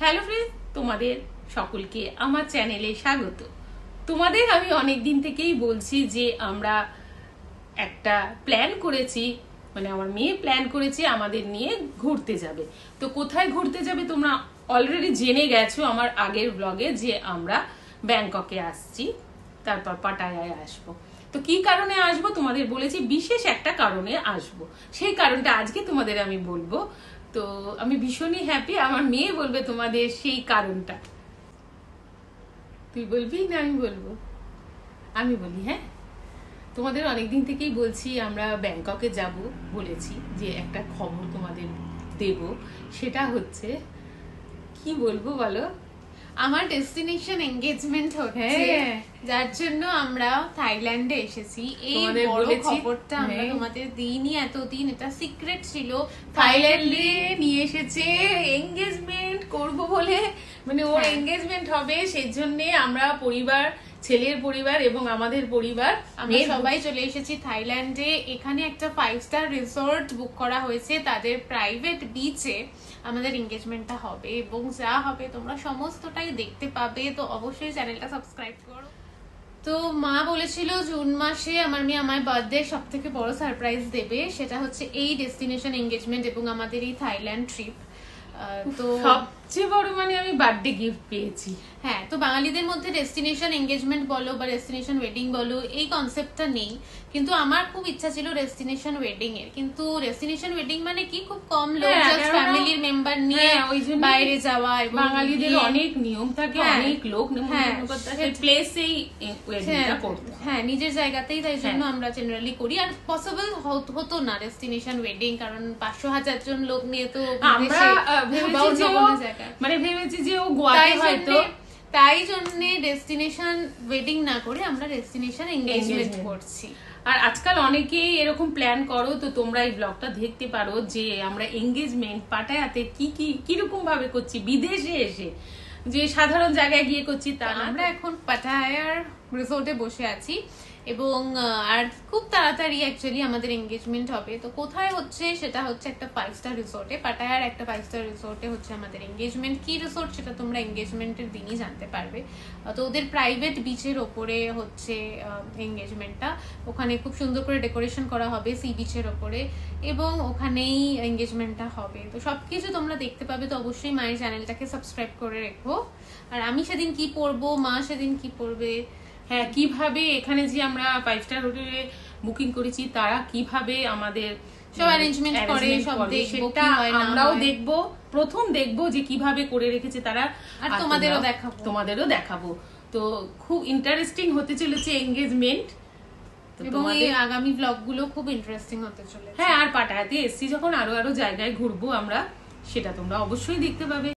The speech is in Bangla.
হ্যালো ফ্রেন্ডস, তোমাদের সকলকে আমার চ্যানেলে স্বাগত। তোমাদের আমি অনেক দিন থেকেই বলছি যে আমরা একটা প্ল্যান করেছি, মানে আমার মেয়ে প্ল্যান করেছে আমাদের নিয়ে ঘুরতে যাবে। তো কোথায় ঘুরতে যাবে তোমরা অলরেডি জেনে গেছো আমার আগের ব্লগে, যে আমরা ব্যাংককে আসছি, তারপর পাটায়ায় আসবো। তো কি কারণে আসবো তোমাদের বলেছি, বিশেষ একটা কারণে আসবো। সেই কারণটা আজকে তোমাদের আমি বলবো। তো আমি ভীষণই হ্যাপি, আমার মেয়ে বলবে তোমাদের সেই কারণটা। তুই বলবি না আমি বলবো? আমি বলি, হ্যাঁ। তোমাদের অনেকদিন থেকেই বলছি আমরা ব্যাংককে যাব, বলেছি যে একটা খবর তোমাদের দেব। সেটা হচ্ছে, কি বলবো বলো? আমার ডেস্টিনেশন এঙ্গেজমেন্ট হচ্ছে, যার জন্য আমরা থাইল্যান্ডে এসেছি। এই বড় খবরটা আমরা তোমাদের দিইনি এতদিন, এটা সিক্রেট ছিল। থাইল্যান্ডে নিয়ে এসেছে এঙ্গেজমেন্ট করব বলে, মানে ওর এঙ্গেজমেন্ট হবে, সেজন্য আমরা পরিবার, ছেলের পরিবার এবং আমাদের পরিবার আমরা সবাই চলে এসেছি থাইল্যান্ডে। এখানে একটা 5 স্টার রিসোর্ট বুক করা হয়েছে, তাদের প্রাইভেট বিচে আমাদের এঙ্গেজমেন্টটা হবে এবং যা হবে তোমরা সমস্তটাই দেখতে পাবে। তো অবশ্যই চ্যানেলটা সাবস্ক্রাইব করো। তো মা বলেছিল জুন মাসে আমার মেয়ে আমার বার্থডে সব থেকে বড় সারপ্রাইজ দেবে, সেটা হচ্ছে এই ডেস্টিনেশন এঙ্গেজমেন্ট এবং আমাদের এই থাইল্যান্ড ট্রিপ। তো সবচেয়ে বড় মানে আমি বার্থডে গিফট পেয়েছি। হ্যাঁ, তো বাঙালিদের মধ্যে ডেস্টিনেশন এঙ্গেজমেন্ট বলো বা ডেস্টিনেশন ওয়েডিং বলো, এই কনসেপ্টটা নেই, কিন্তু আমার খুব ইচ্ছা ছিল ডেস্টিনেশন ওয়েডিং এর। কিন্তু ডেস্টিনেশন ওয়েডিং মানে কি, খুব কম লোক, জাস্ট ফ্যামিলির মেম্বার নিয়ে বাইরে যাওয়া। বাঙালিদের অনেক নিয়ম থাকে, অনেক লোক নিমন্ত্রণ করতে হয়, প্লেসেই ওয়েডিংটা করতে হয়। হ্যাঁ, নিজের জায়গাতেই, তাই জন্য আমরা জেনারেলি করি। আর পসিবল হতো না ডেস্টিনেশন ওয়েডিং, কারণ 500,000 জন লোক নিয়ে তো আমরা ভেবেছি যে ও গোয়াতে হয়তো, তাই জন্য ডেস্টিনেশন ওয়েডিং না করে আমরা ডেস্টিনেশন এঙ্গেজমেন্ট করছি। আর আজকাল অনেকেই এরকম প্ল্যান করো, তো তোমরা এই ব্লগটা দেখতে পারো যে আমরা এঙ্গেজমেন্ট পাটায়াতে কিরকম ভাবে করছি, বিদেশে এসে যে সাধারণ জায়গায় গিয়ে করছি তা। আমরা এখন পাটায়ার রিসোর্টে বসে আছি এবং আর খুব তাড়াতাড়ি অ্যাকচুয়ালি আমাদের এঙ্গেজমেন্ট হবে। তো কোথায় হচ্ছে সেটা হচ্ছে একটা 5 স্টার রিসোর্টে, পাটায়ার একটা 5 স্টার রিসোর্টে হচ্ছে আমাদের এঙ্গেজমেন্ট। কি রিসোর্ট সেটা তোমরা এঙ্গেজমেন্টের দিনই জানতে পারবে। তো ওদের প্রাইভেট বিচের ওপরে হচ্ছে এঙ্গেজমেন্টটা। ওখানে খুব সুন্দর করে ডেকোরেশন করা হবে সি বিচের ওপরে, এবং ওখানেই এঙ্গেজমেন্টটা হবে। তো সবকিছু তোমরা দেখতে পাবে। তো অবশ্যই মায়ের চ্যানেলটাকে সাবস্ক্রাইব করে রেখো। আর আমি সেদিন কি পরবো, মা সেদিন কি পরবে, হ্যাঁ, কিভাবে এখানে যে আমরা 5 স্টার হোটেলে বুকিং করেছি তারা কিভাবে আমাদের সব অ্যারেঞ্জমেন্ট করে, সব দেখবো, আমরাও দেখবো, প্রথম দেখবো যে কিভাবে করে রেখেছে তারা, আর তোমাদেরও দেখাবো। তো খুব ইন্টারেস্টিং হতে চলেছে এঙ্গেজমেন্ট, এবং এই আগামী ব্লগগুলো খুব ইন্টারেস্টিং হতে চলেছে। হ্যাঁ, আর পাটায়াতে এসছি যখন আরো জায়গায় ঘুরবো আমরা, সেটা তোমরা অবশ্যই দেখতে পাবে।